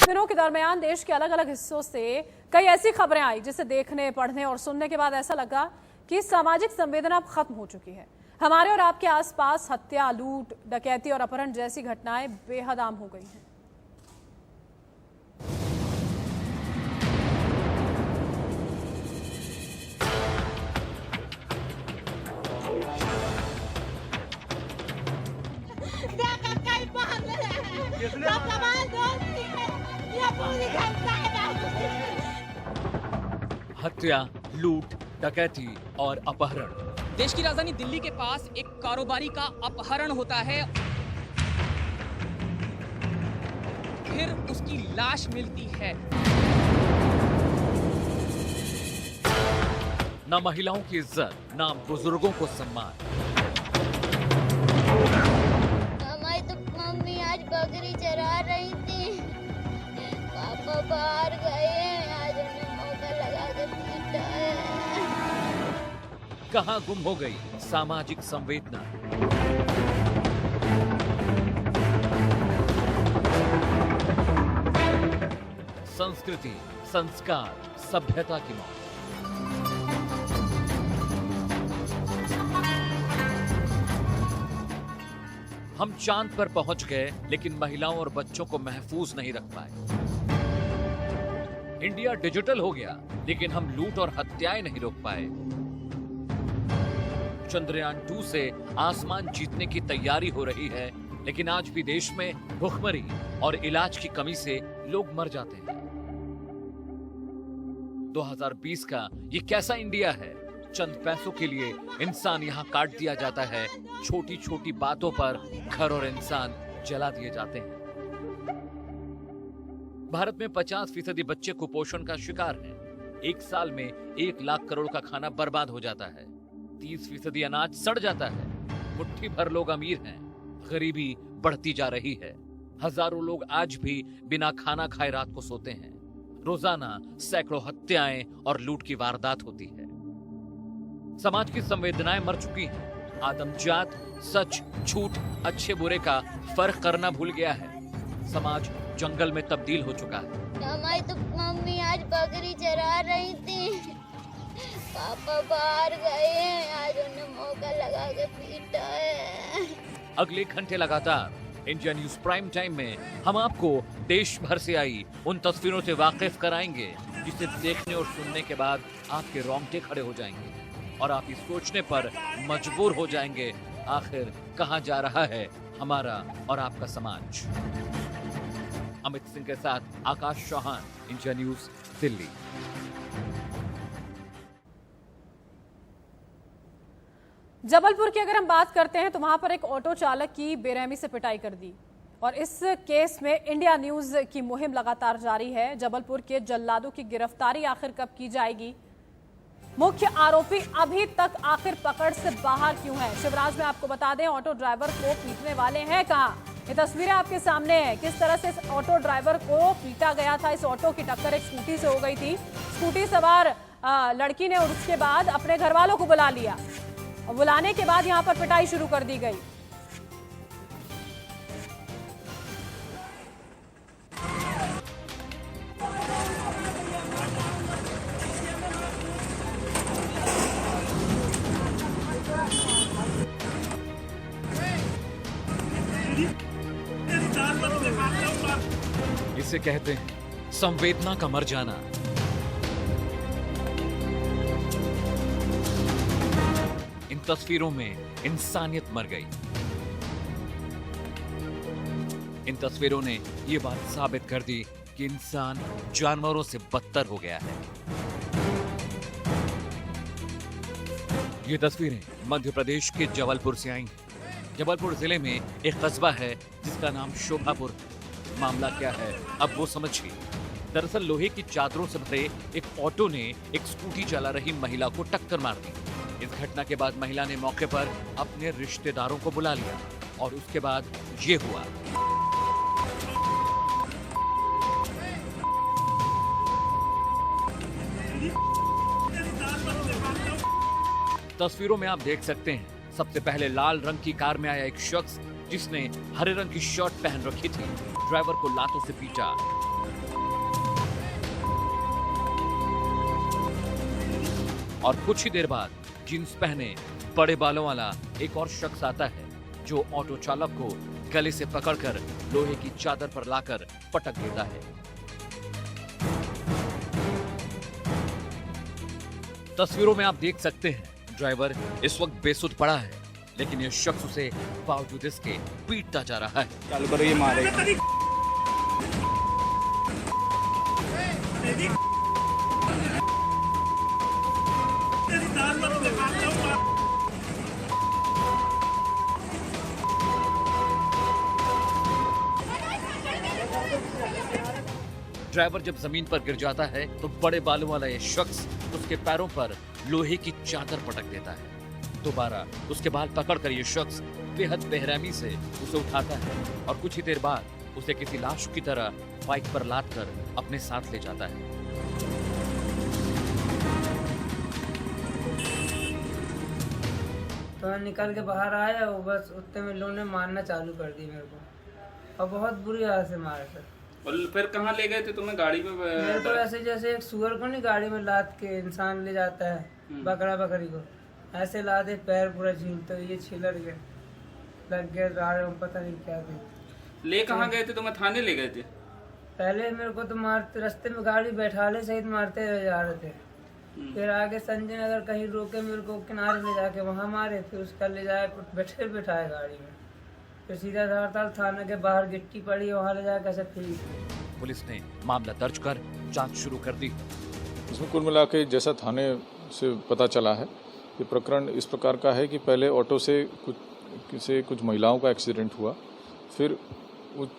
दिनों के दरमियान देश के अलग अलग हिस्सों से कई ऐसी खबरें आई जिसे देखने, पढ़ने और सुनने के बाद ऐसा लगा कि सामाजिक संवेदना अब खत्म हो चुकी है। हमारे और आपके आसपास हत्या, लूट, डकैती और अपहरण जैसी घटनाएं बेहद आम हो गई हैं। हत्या, लूट, डकैती और अपहरण। देश की राजधानी दिल्ली के पास एक कारोबारी का अपहरण होता है, फिर उसकी लाश मिलती है। न महिलाओं की इज्जत, न बुजुर्गों को सम्मान। हमारी तो मम्मी आज बकरी चरा रही थी, पापा बाहर गए हैं, आज उन्हें मौका लगा के पीटा है। कहां गुम हो गई सामाजिक संवेदना? संस्कृति, संस्कार, सभ्यता की मौत। हम चांद पर पहुंच गए, लेकिन महिलाओं और बच्चों को महफूज नहीं रख पाए। इंडिया डिजिटल हो गया, लेकिन हम लूट और हत्याएं नहीं रोक पाए। चंद्रयान 2 से आसमान जीतने की तैयारी हो रही है, लेकिन आज भी देश में भुखमरी और इलाज की कमी से लोग मर जाते हैं। 2020 का ये कैसा इंडिया है? चंद पैसों के लिए इंसान यहाँ काट दिया जाता है, छोटी छोटी बातों पर घर और इंसान जला दिए जाते हैं। भारत में 50% बच्चे कुपोषण का शिकार हैं। एक साल में 1 लाख करोड़ का खाना बर्बाद हो जाता है। 30% अनाज सड़ जाता है। मुट्ठी भर लोग अमीर हैं। गरीबी बढ़ती जा रही है। हजारों लोग आज भी बिना खाना खाए रात को सोते हैं। रोजाना सैकड़ों हत्याएं और लूट की वारदात होती है। समाज की संवेदनाएं मर चुकी हैं। आदमजात सच, झूठ, अच्छे बुरे का फर्क करना भूल गया है। समाज जंगल में तब्दील हो चुका है। हमारी तो मम्मी आज बकरी चरा रही थी, पापा बाहर गए हैं, आज उन्हें मौका लगा के पीटा है। अगले घंटे लगातार इंडिया न्यूज प्राइम टाइम में हम आपको देश भर से आई उन तस्वीरों से वाकिफ कराएंगे जिसे देखने और सुनने के बाद आपके रोंगटे खड़े हो जाएंगे और आप ये सोचने पर मजबूर हो जाएंगे, आखिर कहां जा रहा है हमारा और आपका समाज। अमित सिंह के साथ आकाश चौहान, इंडिया न्यूज, दिल्ली। जबलपुर की अगर हम बात करते हैं तो वहां पर एक ऑटो चालक की बेरहमी से पिटाई कर दी और इस केस में इंडिया न्यूज की मुहिम लगातार जारी है। जबलपुर के जल्लादों की गिरफ्तारी आखिर कब की जाएगी? मुख्य आरोपी अभी तक आखिर पकड़ से बाहर क्यों है? शिवराज में आपको बता दें, ऑटो ड्राइवर को पीटने वाले हैं कहां? ये तस्वीरें आपके सामने हैं, किस तरह से इस ऑटो ड्राइवर को पीटा गया था। इस ऑटो की टक्कर एक स्कूटी से हो गई थी। स्कूटी सवार लड़की ने उसके बाद अपने घर वालों को बुला लिया और बुलाने के बाद यहां पर पिटाई शुरू कर दी गई। इसे कहते हैं संवेदना का मर जाना। इन तस्वीरों में इंसानियत मर गई। इन तस्वीरों ने यह बात साबित कर दी कि इंसान जानवरों से बदतर हो गया है। ये तस्वीरें मध्य प्रदेश के जबलपुर से आई हैं। जबलपुर जिले में एक कस्बा है जिसका नाम शोभापुर। मामला क्या है अब वो समझिए। दरअसल लोहे की चादरों से भरे एक ऑटो ने एक स्कूटी चला रही महिला को टक्कर मार दी। इस घटना के बाद महिला ने मौके पर अपने रिश्तेदारों को बुला लिया और उसके बाद ये हुआ। तस्वीरों में आप देख सकते हैं, सबसे पहले लाल रंग की कार में आया एक शख्स जिसने हरे रंग की शर्ट पहन रखी थी। ड्राइवर को लातों से पीटा। और कुछ ही देर बाद जींस पहने बड़े बालों वाला एक और शख्स आता है जो ऑटो चालक को गले से पकड़कर लोहे की चादर पर लाकर पटक देता है। तस्वीरों में आप देख सकते हैं ड्राइवर इस वक्त बेसुध पड़ा है, लेकिन यह शख्स उसे बावजूद इसके पीटता जा रहा है। चालू करो, ये मारेगा। ड्राइवर जब जमीन पर गिर जाता है तो बड़े बालों वाला यह शख्स उसके पैरों पर लोहे की चादर पटक देता है। दोबारा उसके बाल पकड़कर यह शख्स बेहद बेरहमी से उसे उठाता है और कुछ ही देर बाद उसे किसी लाश की तरह बाइक पर लाद कर अपने साथ ले जाता है। तो निकल के बाहर आया, वो बस उतने में लोगों ने मारना चालू कर दी मेरे को, और बहुत बुरी हालत से मारा सर। और फिर कहाँ ले गए थे तुम्हें? गाड़ी में? मेरे को ऐसे जैसे एक सुअर को नहीं गाड़ी में लाद के इंसान ले जाता है, बकरा बकरी को, ऐसे लादे, पैर पूरा झील, तो ये छिलर गया, लग गया गाड़ी में, पता नहीं क्या थे। ले कहाँ गए थे? तुम्हें थाने ले गए थे? पहले मेरे को तो मारते, रास्ते में गाड़ी बैठाले सहित मारते जा रहे थे। फिर आगे संजय नगर कहीं रोके, मेरे को किनारे ले जाके वहाँ मारे, फिर उसका ले जाए बैठाए गाड़ी में, फिर सीधा धारताल थाने के बाहर गिट्टी पड़ी, वहाँ ले जाकर ऐसे फिर। पुलिस ने मामला दर्ज कर जांच शुरू कर दी। इसमें कुल मिला के जैसा थाने से पता चला है कि प्रकरण इस प्रकार का है कि पहले ऑटो से कुछ महिलाओं का एक्सीडेंट हुआ, फिर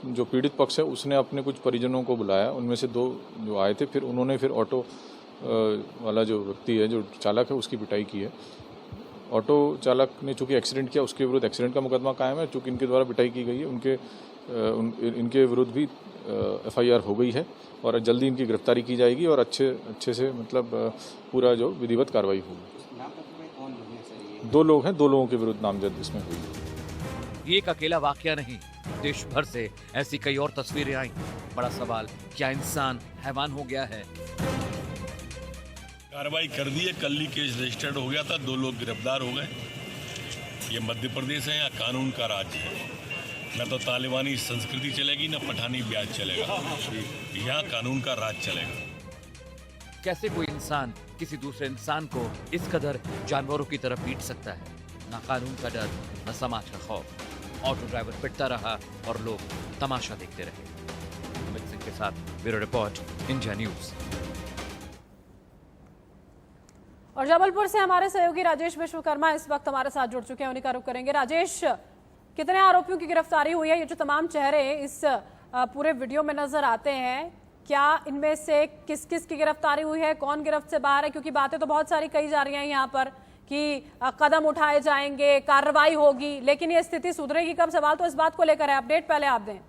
जो पीड़ित पक्ष है उसने अपने कुछ परिजनों को बुलाया, उनमें से 2 जो आए थे, फिर उन्होंने फिर ऑटो वाला जो व्यक्ति है, जो चालक है, उसकी पिटाई की है। ऑटो चालक ने चूंकि एक्सीडेंट किया, उसके विरुद्ध एक्सीडेंट का मुकदमा कायम है। चूंकि इनके द्वारा पिटाई की गई है, इनके विरुद्ध भी FIR हो गई है और जल्दी इनकी गिरफ्तारी की जाएगी और अच्छे से मतलब पूरा जो विधिवत कार्रवाई होगी। 2 लोग हैं, 2 लोगों के विरुद्ध नामजद इसमें हुई है। ये एक अकेला वाकया नहीं, देश भर से ऐसी कई और तस्वीरें आई। बड़ा सवाल, क्या इंसान हैवान हो गया है? कार्रवाई कर दी है, कल ही केस रजिस्टर्ड हो गया था, 2 लोग गिरफ्तार हो गए। ये मध्य प्रदेश है, यहाँ कानून का राज है। न तो तालिबानी संस्कृति चलेगी, न पठानी ब्याज चलेगा। यहाँ कानून का राज चलेगा। कैसे कोई इंसान किसी दूसरे इंसान को इस कदर जानवरों की तरह पीट सकता है? ना कानून का डर, न समाज का खौफ। ऑटो ड्राइवर पिटता रहा और लोग तमाशा देखते रहे। अमित सिंह के साथ ब्यूरो रिपोर्ट, इंडिया न्यूज। और जबलपुर से हमारे सहयोगी राजेश विश्वकर्मा इस वक्त हमारे साथ जुड़ चुके हैं, उन्हीं का रुख करेंगे। राजेश, कितने आरोपियों की गिरफ्तारी हुई है? ये जो तमाम चेहरे इस पूरे वीडियो में नजर आते हैं, क्या इनमें से किस किस की गिरफ्तारी हुई है? कौन गिरफ्त से बाहर है? क्योंकि बातें तो बहुत सारी कही जा रही हैं यहाँ पर कि कदम उठाए जाएंगे, कार्रवाई होगी, लेकिन ये स्थिति सुधरेगी कब? सवाल तो इस बात को लेकर है। अपडेट पहले आप दें।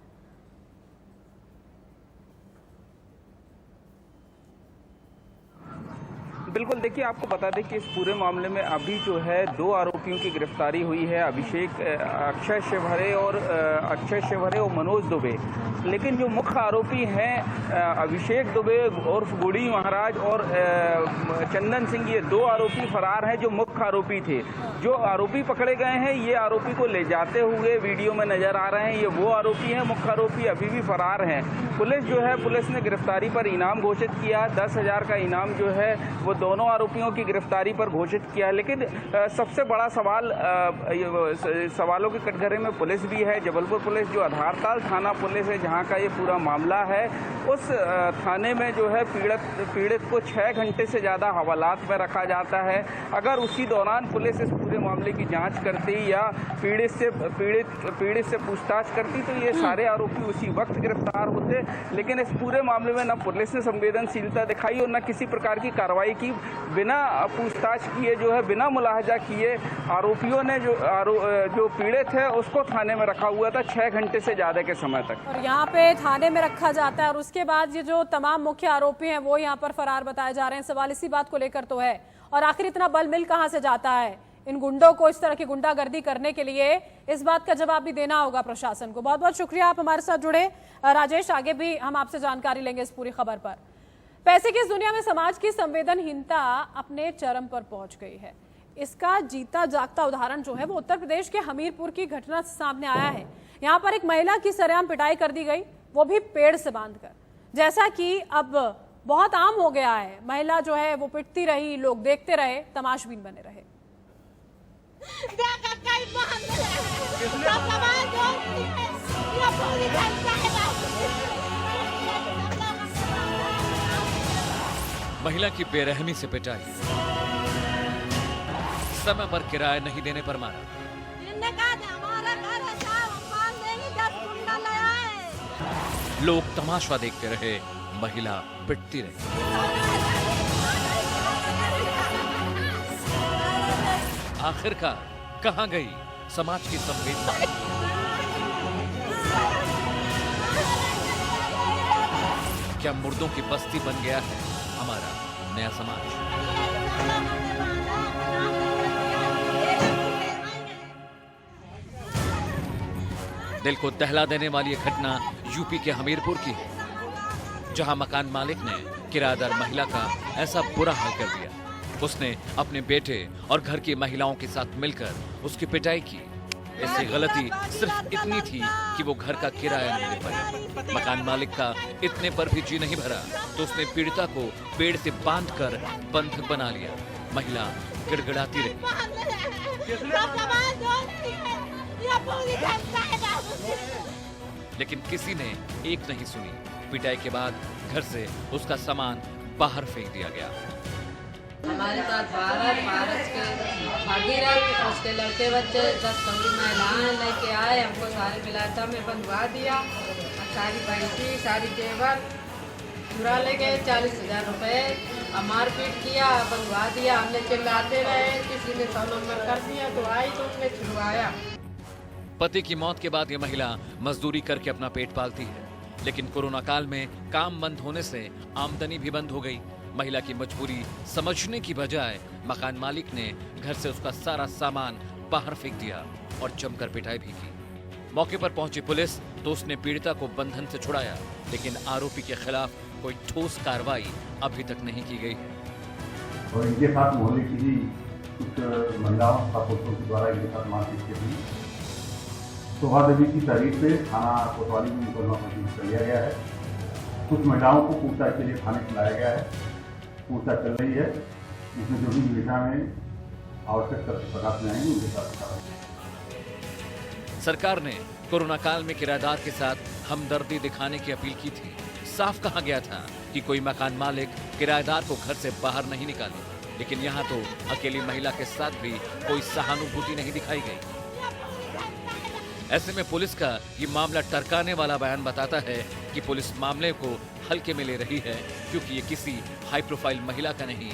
बिल्कुल, देखिए, आपको बता दें कि इस पूरे मामले में अभी जो है 2 आरोपियों की गिरफ्तारी हुई है, अक्षय शिवहरे और मनोज दुबे। लेकिन जो मुख्य आरोपी हैं अभिषेक दुबे उर्फ गुड़ी महाराज और चंदन सिंह, ये 2 आरोपी फरार हैं जो मुख्य आरोपी थे। जो आरोपी पकड़े गए हैं, ये आरोपी को ले जाते हुए वीडियो में नजर आ रहे हैं। ये वो आरोपी हैं, मुख्य आरोपी अभी भी फरार हैं। पुलिस ने गिरफ्तारी पर इनाम घोषित किया, 10,000 का इनाम जो है वो दोनों आरोपियों की गिरफ्तारी पर घोषित किया। लेकिन सबसे बड़ा सवालों के कटघरे में पुलिस भी है। जबलपुर पुलिस, जो आधारताल थाना पुलिस है, जहां का ये पूरा मामला है, उस थाने में जो है पीड़ित को 6 घंटे से ज्यादा हवालात में रखा जाता है। अगर उसी दौरान पुलिस इस पूरे मामले की जांच करती या पीड़ित से पूछताछ करती तो ये सारे आरोपी उसी वक्त गिरफ्तार होते। लेकिन इस पूरे मामले में न पुलिस ने संवेदनशीलता दिखाई और न किसी प्रकार की कार्रवाई की। बिना पूछताछ किए, जो है बिना मुलाहजा किए, आरोपियों ने जो पीड़ित है उसको थाने में रखा हुआ था 6 घंटे से ज्यादा के समय तक। और यहाँ पे थाने में रखा जाता है और उसके बाद ये जो तमाम मुख्य आरोपी हैं वो यहाँ पर फरार बताए जा रहे हैं। सवाल इसी बात को लेकर तो है। और आखिर इतना बल मिल कहाँ से जाता है इन गुंडों को इस तरह की गुंडागर्दी करने के लिए? इस बात का जवाब भी देना होगा प्रशासन को। बहुत बहुत शुक्रिया, आप हमारे साथ जुड़े राजेश। आगे भी हम आपसे जानकारी लेंगे इस पूरी खबर पर। पैसे की इस दुनिया में समाज की संवेदनहीनता अपने चरम पर पहुंच गई है। इसका जीता जागता उदाहरण जो है वो उत्तर प्रदेश के हमीरपुर की घटना से सामने आया है। यहाँ पर एक महिला की सरेआम पिटाई कर दी गई, वो भी पेड़ से बांधकर। जैसा कि अब बहुत आम हो गया है, महिला जो है वो पिटती रही, लोग देखते रहे, तमाशबीन बने रहे। महिला की बेरहमी से पिटाई, समय पर किराया नहीं देने पर मारा। लोग तमाशा देखते रहे, महिला पिटती रही। आखिरकार कहां गई समाज की संवेदना? क्या मुर्दों की बस्ती बन गया है हमारा नया समाज? दिल को दहला देने वाली ये घटना यूपी के हमीरपुर की है, जहां मकान मालिक ने किराएदार महिला का ऐसा बुरा हाल कर दिया। उसने अपने बेटे और घर की महिलाओं के साथ मिलकर उसकी पिटाई की। इसकी गलती सिर्फ इतनी थी कि वो घर का किराया नहीं दे पाया। मकान मालिक का इतने पर भी जी नहीं भरा तो उसने पीड़िता को पेड़ से बांधकर बंधक बना लिया। महिला गिड़गिड़ाती रही। लेकिन किसी ने एक नहीं सुनी। पिटाई के बाद घर से उसका सामान बाहर फेंक दिया गया। हमारे साथ भारत के भागीरथ, उसके लड़के बच्चे 10-15 महिलाएं लेके आए, हमको सारे मिलाता में बंधवा दिया। सारी पैंती, सारी जेवर चुरा ले गए, 40,000 रुपए। मारपीट किया, बंधवा दिया। हमने चिल्लाते रहे, किसी ने 100 नंबर कर दिया तो आई तो उसने छुड़वाया। पति की मौत के बाद ये महिला मजदूरी करके अपना पेट पालती है, लेकिन कोरोना काल में काम बंद होने से आमदनी भी बंद हो गई। महिला की मजबूरी समझने की बजाय मकान मालिक ने घर से उसका सारा सामान बाहर फेंक दिया और जमकर पिटाई भी की। मौके पर पहुंची पुलिस तो उसने पीड़िता को बंधन से छुड़ाया, लेकिन आरोपी के खिलाफ कोई ठोस कार्रवाई अभी तक नहीं की गई है। और इनके साथ मोहल्ले की भी कुछ महिलाओं का पुरुषों के द्वारा इनके साथ मारपीट की हुई। शोभा देवी की तहरीर पे थाना कोतवाली में मुकदमा पंजीकृत कर लिया गया है। कुछ महिलाओं को पूछताछ के लिए थाने में लाया गया है। पूछताछ चल रही है। इसमें जो भी दिशा में आवश्यक तथ्य प्रकाश में आएंगे उनके साथ सरकार ने कोरोना काल में किराएदार के साथ हमदर्दी दिखाने की अपील की थी। साफ कहा गया था कि कोई मकान मालिक किराएदार को घर से बाहर नहीं निकाले, लेकिन यहाँ तो अकेली महिला के साथ भी कोई सहानुभूति नहीं दिखाई गई। ऐसे में पुलिस का ये मामला टरकाने वाला बयान बताता है कि पुलिस मामले को हल्के में ले रही है, क्योंकि ये किसी हाई प्रोफाइल महिला का नहीं।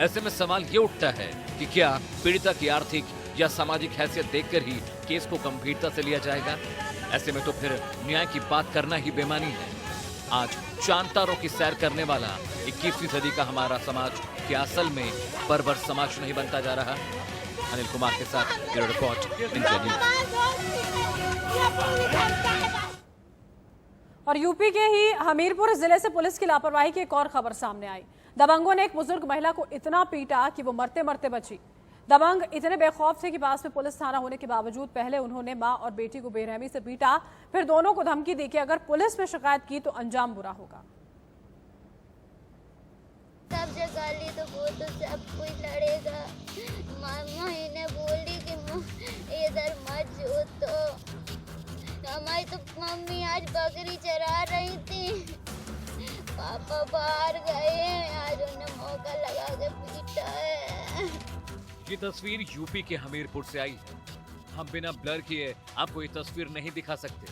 ऐसे में सवाल ये उठता है कि क्या पीड़िता की आर्थिक या सामाजिक हैसियत देखकर ही केस को गंभीरता से लिया जाएगा? ऐसे में तो फिर न्याय की बात करना ही बेमानी है। आज चांद तारों की सैर करने वाला 21वीं सदी का हमारा समाज क्या असल में बर्बर समाज नहीं बनता जा रहा? अनिल कुमार के साथ ब्यूरो रिपोर्ट, इंडिया न्यूज़। और यूपी के ही हमीरपुर जिले से पुलिस की लापरवाही की एक और खबर सामने आई। दबंगों ने एक बुजुर्ग महिला को इतना पीटा कि वो मरते मरते बची। दबंग इतने बेखौफ थे कि पास में पुलिस थाना होने के बावजूद पहले उन्होंने मां और बेटी को बेरहमी से पीटा, फिर दोनों को धमकी दी कि अगर पुलिस में शिकायत की तो अंजाम बुरा होगा। सब जगह ली तो वो तो सब कोई लड़ेगा। मामा इन्हें बोली कि इधर मत जो, तो हमारी तो मम्मी आज बकरी चरा रही थी, पापा बाहर गए, आज उन्हें मौका लगा के पीटा है। ये तस्वीर यूपी के हमीरपुर से आई है। हम बिना ब्लर किए आपको ये तस्वीर नहीं दिखा सकते।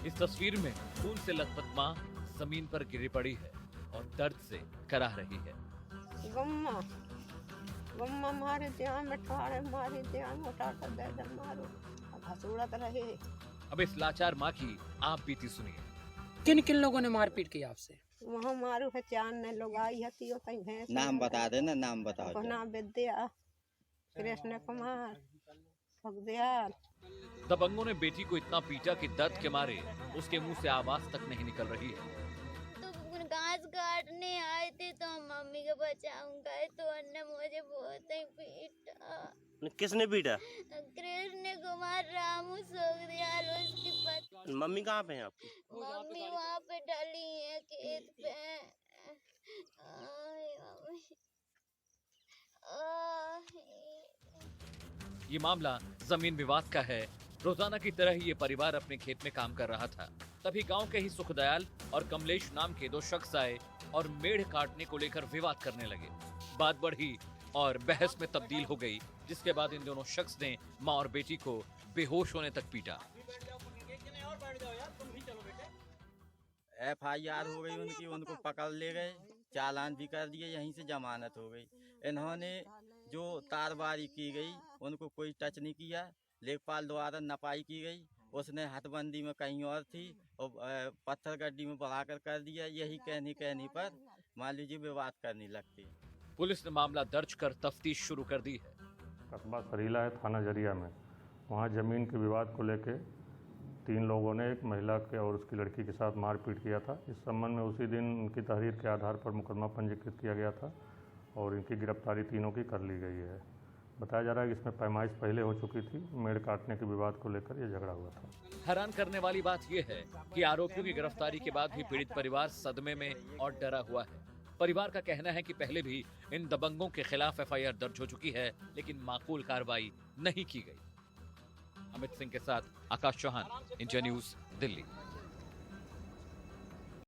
इस तस्वीर में खून से लथपथ मां जमीन पर गिरी पड़ी है और दर्द से कराह रही है। गम्मा मारे ध्यान बैठाड़े, मारे ध्यान उठा कर दे दे मारो, हंसूड़त रहे। अब इस लाचार माँ की आप बीती सुनिए। किन किन लोगों ने मारपीट की आपसे? वहाँ मारू है चांद ने लोग आई हती हो कहीं भैंस। नाम बता देना, नाम बताओ। नाम विद्या, कृष्ण कुमार, भगदयाल। दबंगों ने बेटी को इतना पीटा कि दर्द के मारे उसके मुंह से आवाज तक नहीं निकल रही है। तो घास काटने बचाऊंगा, तो अन्य मुझे बहुत ही पीटा। किसने पीटा? कृष्ण कुमार रामू सोगरियाल उसकी पत्नी। मम्मी कहाँ पे है आपकी? मम्मी वहाँ पे डली है खेत पे। मम्मी ये मामला जमीन विवाद का है। रोजाना की तरह ही ये परिवार अपने खेत में काम कर रहा था, तभी गांव के ही सुखदयाल और कमलेश नाम के दो शख्स आए और मेढ़ काटने को लेकर विवाद करने लगे। बात बढ़ी और बहस में तब्दील हो गई, जिसके बाद इन दोनों शख्स ने मां और बेटी को बेहोश होने तक पीटा। FIR हो गई उनकी, उनको पकड़ ले गए, चालान भी कर दिए, यहीं से जमानत हो गई। इन्होंने जो तारबारी की गई उनको कोई टच नहीं किया। लेखपाल द्वारा नपाई की गई, उसने हथबंदी में कहीं और थी और पत्थर गड्डी में बढ़ाकर कर दिया। यही कहने पर मान लीजिए विवाद करने लगती। पुलिस ने मामला दर्ज कर तफ्तीश शुरू कर दी है। कस्बा सरीला है, थाना जरिया में, वहाँ जमीन के विवाद को लेके 3 लोगों ने एक महिला के और उसकी लड़की के साथ मारपीट किया था। इस संबंध में उसी दिन उनकी तहरीर के आधार पर मुकदमा पंजीकृत किया गया था और इनकी गिरफ्तारी तीनों की कर ली गई है। बताया जा रहा है कि इसमें पैमाइश पहले हो चुकी थी, मेड़ काटने के विवाद को लेकर यह झगड़ा हुआ था। हैरान करने वाली बात यह है कि आरोपियों की गिरफ्तारी के बाद भी पीड़ित परिवार सदमे में और डरा हुआ है। परिवार का कहना है कि पहले भी इन दबंगों के खिलाफ FIR दर्ज हो चुकी है, लेकिन माकूल कार्रवाई नहीं की गई। अमित सिंह के साथ आकाश चौहान, इंडिया न्यूज, दिल्ली।